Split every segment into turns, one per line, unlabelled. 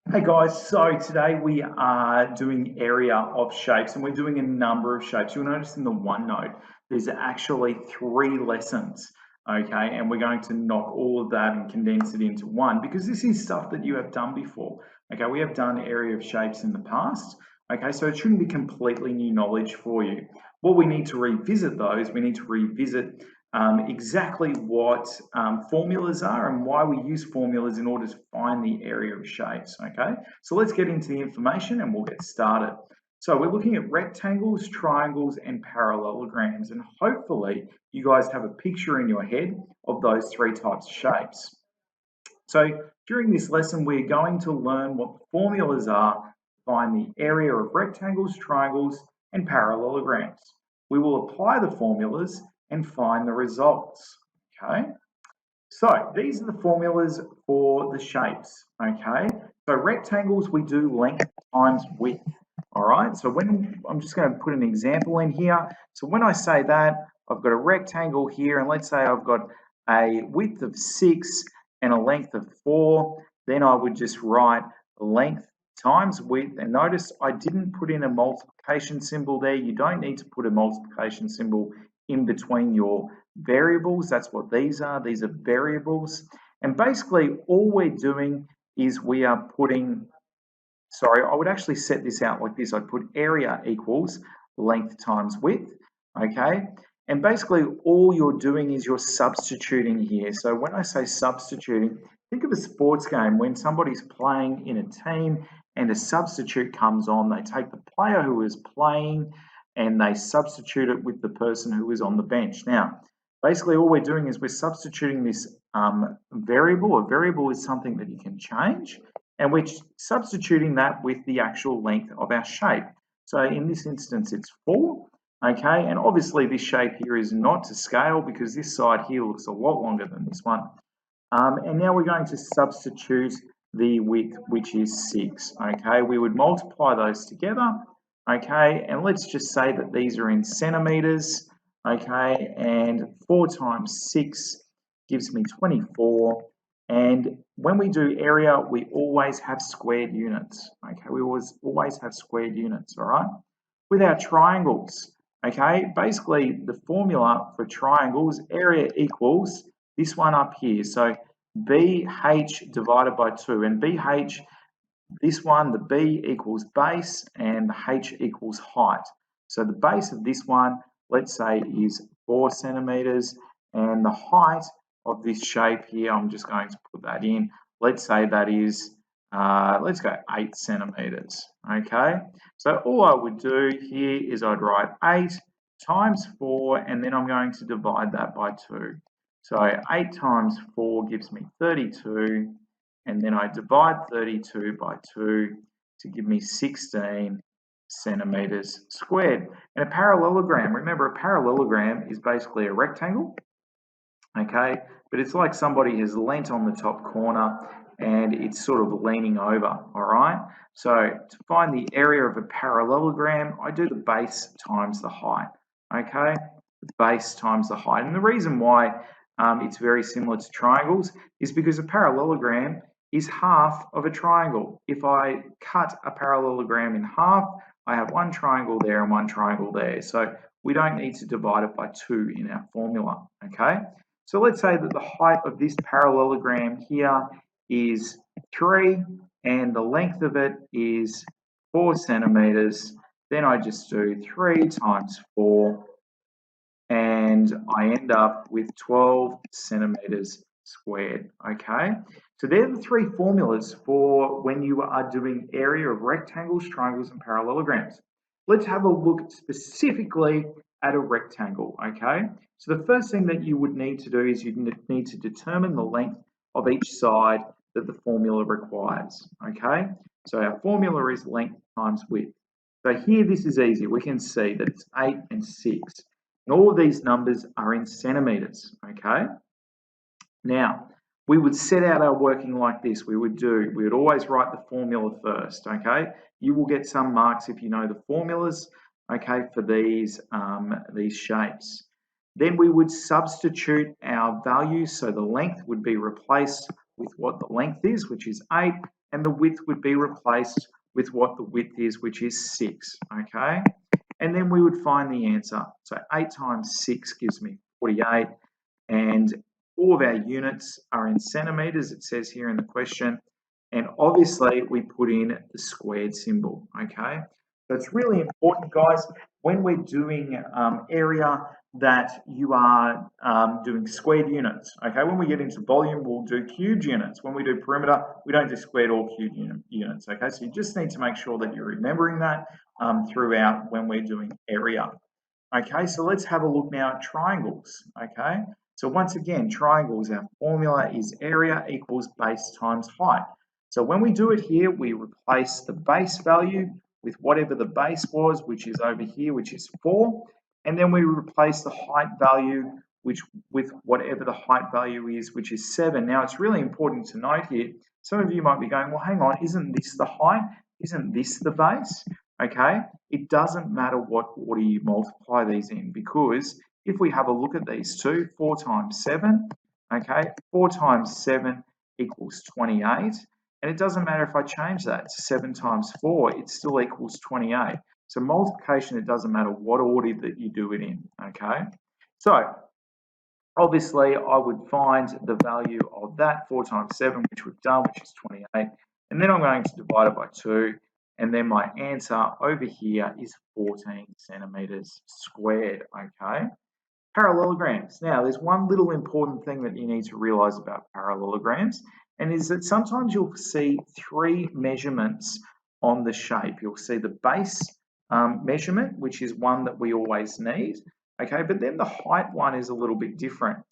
Hey guys, so today we are doing area of shapes and we're doing a number of shapes. You'll notice in the OneNote, there's actually 3 lessons, okay? And we're going to knock all of that and condense it into one because this is stuff that you have done before, okay? We have done area of shapes in the past, okay? So it shouldn't be completely new knowledge for you. What we need to revisit though is we need to revisit exactly what formulas are and why we use formulas in order to find the area of shapes, okay? So let's get into the information and we'll get started. So we're looking at rectangles, triangles, and parallelograms, and hopefully you guys have a picture in your head of those 3 types of shapes. So during this lesson, we're going to learn what the formulas are to find the area of rectangles, triangles, and parallelograms. We will apply the formulas and find the results, okay? So these are the formulas for the shapes, okay? So rectangles, we do length times width, all right? So when, I'm just going to put an example in here. So when I say that, I've got a rectangle here, and let's say I've got a width of 6 and a length of 4, then I would just write length times width. And notice I didn't put in a multiplication symbol there. You don't need to put a multiplication symbol in between your variables. That's what these are. These are variables. And basically all we're doing is we are putting, sorry, I would actually set this out like this. I'd put area equals length times width, okay? And basically all you're doing is you're substituting here. So when I say substituting, think of a sports game when somebody's playing in a team and a substitute comes on, they take the player who is playing and they substitute it with the person who is on the bench. Now, basically all we're doing is we're substituting this variable. A variable is something that you can change, and we're substituting that with the actual length of our shape. So in this instance, it's 4, okay? And obviously this shape here is not to scale because this side here looks a lot longer than this one. And now we're going to substitute the width, which is 6, okay? We would multiply those together, okay? And let's just say that these are in centimeters, okay? And 4 times 6 gives me 24. And when we do area, we always have squared units, okay? We always have squared units, all right? With our triangles, okay, basically the formula for triangles, area equals this one up here. So BH divided by 2, and BH, this one, the B equals base and the H equals height. So the base of this one, let's say, is 4 centimeters, and the height of this shape here, I'm just going to put that in. Let's say that is, let's go 8 centimeters, okay? So all I would do here is I'd write 8 times 4, and then I'm going to divide that by 2. So 8 times 4 gives me 32, and then I divide 32 by 2 to give me 16 centimeters squared. And a parallelogram, remember a parallelogram is basically a rectangle, okay? But it's like somebody has leant on the top corner and it's sort of leaning over, all right? So to find the area of a parallelogram, I do the base times the height, okay? The base times the height. And the reason why it's very similar to triangles is because a parallelogram is half of a triangle. If I cut a parallelogram in half, I have one triangle there and one triangle there. So we don't need to divide it by 2 in our formula, okay? So let's say that the height of this parallelogram here is 3 and the length of it is 4 centimeters. Then I just do 3 times 4 and I end up with 12 centimeters squared, okay? So they're the 3 formulas for when you are doing area of rectangles, triangles, and parallelograms. Let's have a look specifically at a rectangle, okay? So the first thing that you would need to do is you need to determine the length of each side that the formula requires, okay? So our formula is length times width. So here this is easy. We can see that it's 8 and 6. And all of these numbers are in centimeters, okay? Now, we would set out our working like this. We would always write the formula first, okay? You will get some marks if you know the formulas, okay, for these shapes. Then we would substitute our values. So the length would be replaced with what the length is, which is 8, and the width would be replaced with what the width is, which is 6, okay? And then we would find the answer. So 8 times 6 gives me 48, and all of our units are in centimetres, it says here in the question, and obviously we put in the squared symbol, okay? So it's really important, guys, when we're doing area, that you are doing squared units, okay? When we get into volume, we'll do cubed units. When we do perimeter, we don't do squared or cubed units, okay? So you just need to make sure that you're remembering that throughout when we're doing area. Okay, so let's have a look now at triangles, okay? So once again, triangles, our formula is area equals base times height. So when we do it here, we replace the base value with whatever the base was, which is over here, which is 4. And then we replace the height value with whatever the height value is, which is 7. Now, it's really important to note here, some of you might be going, well, hang on, isn't this the height? Isn't this the base? Okay, it doesn't matter what order you multiply these in, because if we have a look at these two, 4 times 7, okay, 4 times 7 equals 28, and it doesn't matter if I change that to 7 times 4, it still equals 28. So multiplication, it doesn't matter what order that you do it in, okay? So obviously I would find the value of that, 4 times 7, which we've done, which is 28, and then I'm going to divide it by 2, and then my answer over here is 14 centimetres squared, okay? Parallelograms. Now, there's one little important thing that you need to realise about parallelograms, and is that sometimes you'll see 3 measurements on the shape. You'll see the base measurement, which is one that we always need, okay? But then the height one is a little bit different.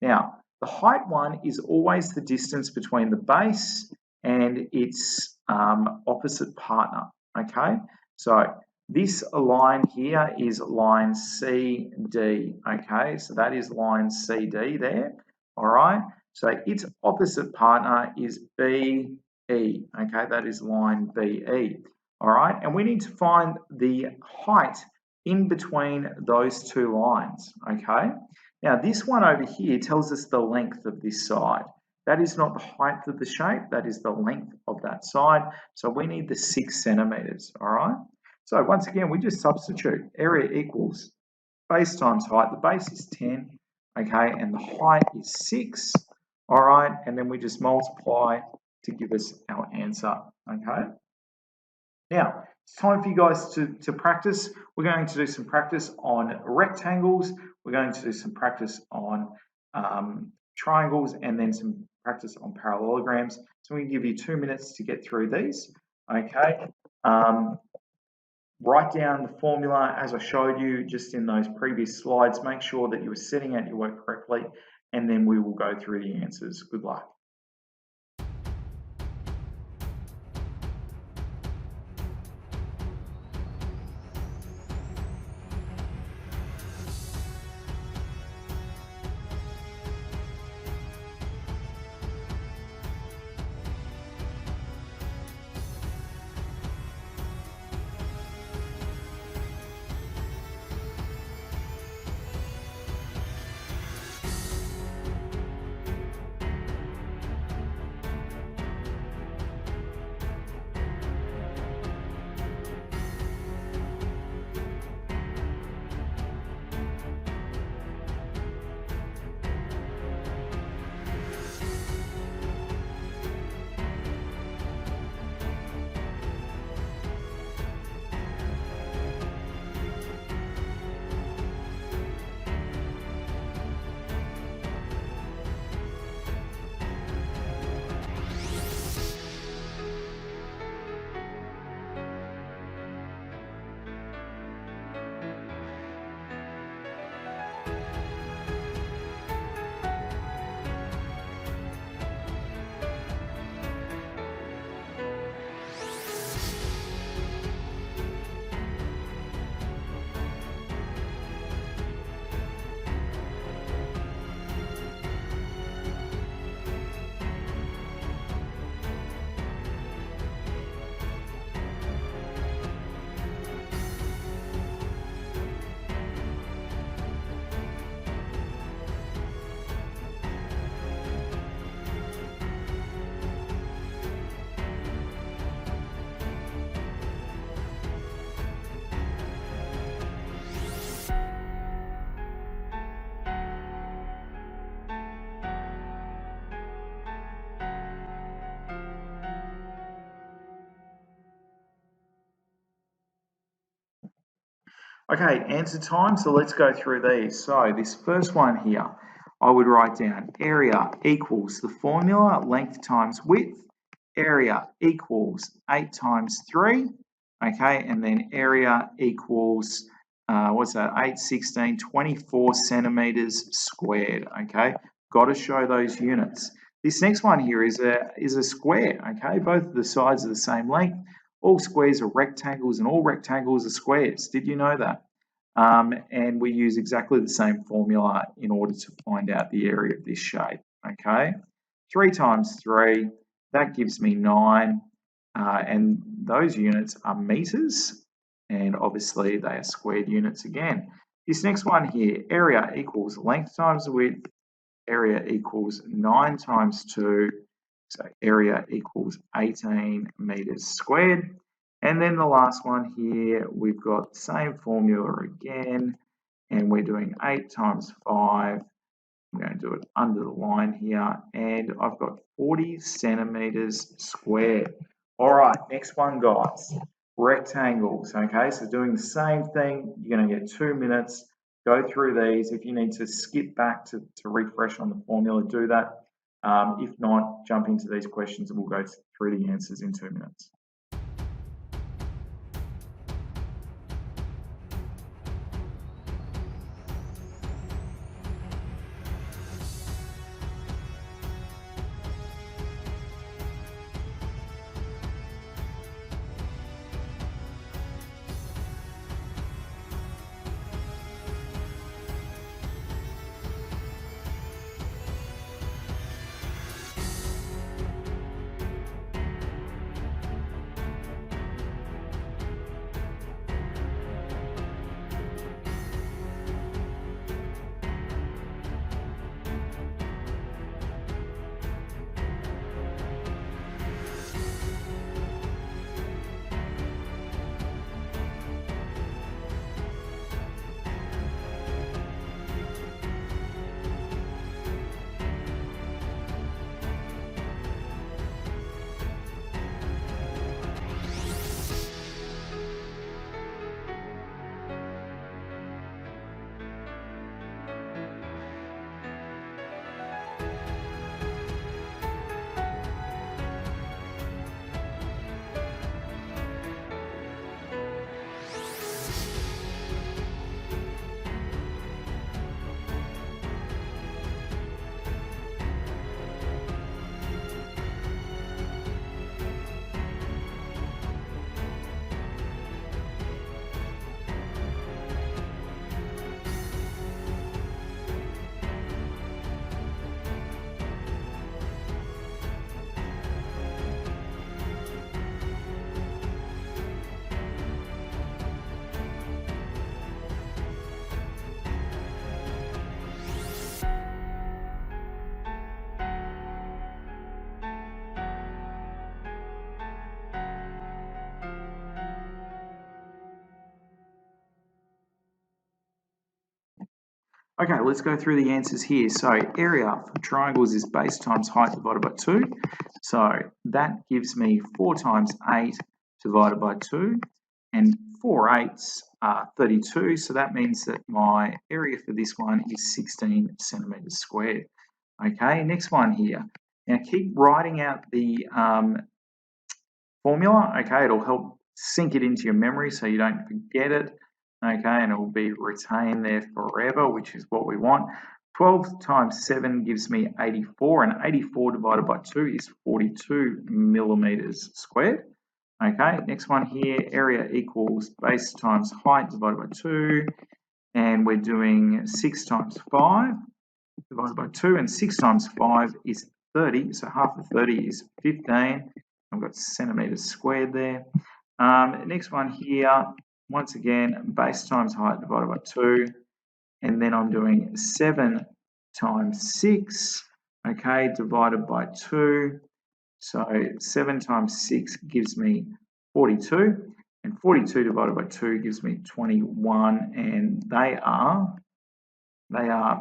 Now, the height one is always the distance between the base and its opposite partner, okay? So this line here is line CD, okay? So that is line CD there, all right? So its opposite partner is BE, okay? That is line BE, all right? And we need to find the height in between those 2 lines, okay? Now, this one over here tells us the length of this side. That is not the height of the shape, that is the length of that side. So we need the 6 centimetres, all right? So once again, we just substitute. Area equals base times height. The base is 10, okay, and the height is 6, all right? And then we just multiply to give us our answer, okay? Now, it's time for you guys to practice. We're going to do some practice on rectangles. We're going to do some practice on triangles, and then some practice on parallelograms. So we can give you 2 minutes to get through these, okay? Write down the formula as I showed you just in those previous slides. Make sure that you are setting out your work correctly, and then we will go through the answers. Good luck. Okay, answer time. So let's go through these. So this first one here, I would write down area equals the formula, length times width. Area equals 8 times 3. Okay, and then area equals, what's that, 8, 16, 24 centimeters squared. Okay, got to show those units. This next one here is a square. Okay, both of the sides are the same length. All squares are rectangles and all rectangles are squares. Did you know that? And we use exactly the same formula in order to find out the area of this shape. Okay, 3 times 3, that gives me 9. And those units are meters. And obviously they are squared units again. This next one here, area equals length times width. Area equals 9 times 2. So area equals 18 meters squared. And then the last one here, we've got the same formula again, and we're doing 8 times 5. I'm going to do it under the line here, and I've got 40 centimeters squared. All right, next one, guys. Rectangles, okay? So doing the same thing, you're going to get 2 minutes. Go through these. If you need to skip back to refresh on the formula, do that. If not, jump into these questions and we'll go through the answers in 2 minutes. Okay, let's go through the answers here. So area for triangles is base times height divided by 2. So that gives me 4 times 8 divided by 2. And 4 eighths are 32. So that means that my area for this one is 16 centimeters squared. Okay, next one here. Now keep writing out the formula. Okay, it'll help sink it into your memory so you don't forget it. Okay, and it will be retained there forever, which is what we want. 12 times 7 gives me 84, and 84 divided by 2 is 42 millimeters squared. Okay, next one here, area equals base times height divided by 2, and we're doing 6 times 5 divided by 2, and 6 times 5 is 30, so half of 30 is 15. I've got centimeters squared there. Next one here, once again, base times height divided by 2, and then I'm doing 7 times 6, okay, divided by 2. So 7 times 6 gives me 42, and 42 divided by 2 gives me 21, and they are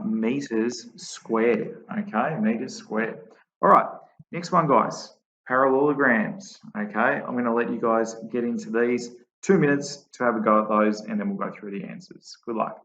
meters squared, okay, meters squared. All right, next one, guys, parallelograms, okay. I'm going to let you guys get into these 2 minutes to have a go at those, and then we'll go through the answers. Good luck.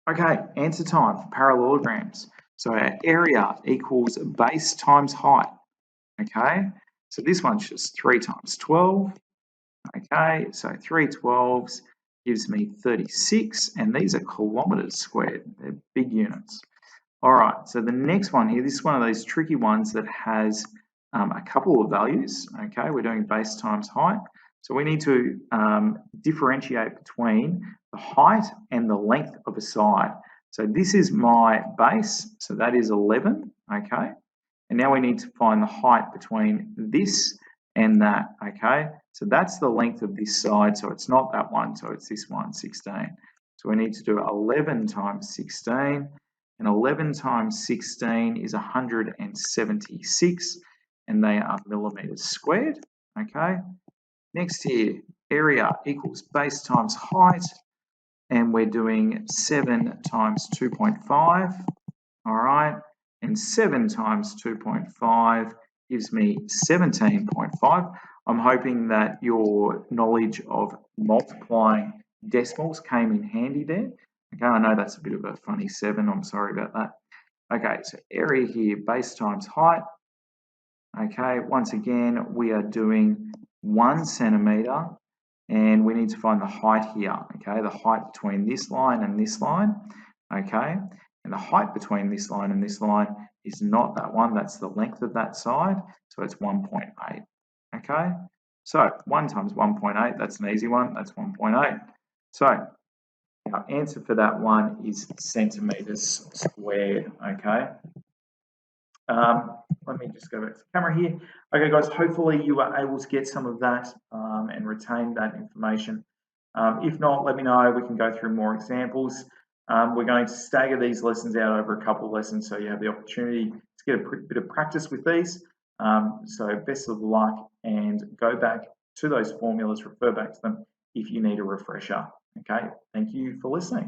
Okay, answer time for parallelograms. So our area equals base times height. Okay, so this one's just 3 times 12. Okay, so 3 12s gives me 36, and these are kilometres squared. They're big units. All right, so the next one here, this is one of those tricky ones that has a couple of values. Okay, we're doing base times height. So we need to differentiate between the height and the length of a side. So this is my base, so that is 11, okay? And now we need to find the height between this and that, okay? So that's the length of this side, so it's not that one, so it's this one, 16. So we need to do 11 times 16, and 11 times 16 is 176, and they are millimetres squared, okay? Next here, area equals base times height, and we're doing 7 times 2.5, all right? And 7 times 2.5 gives me 17.5. I'm hoping that your knowledge of multiplying decimals came in handy there. Okay, I know that's a bit of a funny 7, I'm sorry about that. Okay, so area here, base times height. Okay, once again, we are doing 1 centimetre, and we need to find the height here, okay, the height between this line and this line, okay, and the height between this line and this line is not that one, that's the length of that side, so it's 1.8, okay, so 1 times 1.8, that's an easy one, that's 1.8, so our answer for that one is centimetres squared, okay. Let me just go back to the camera here. Okay, guys, hopefully you were able to get some of that and retain that information. If not, let me know. We can go through more examples. We're going to stagger these lessons out over a couple of lessons so you have the opportunity to get a bit of practice with these. So best of luck, and go back to those formulas, refer back to them if you need a refresher. Okay, thank you for listening.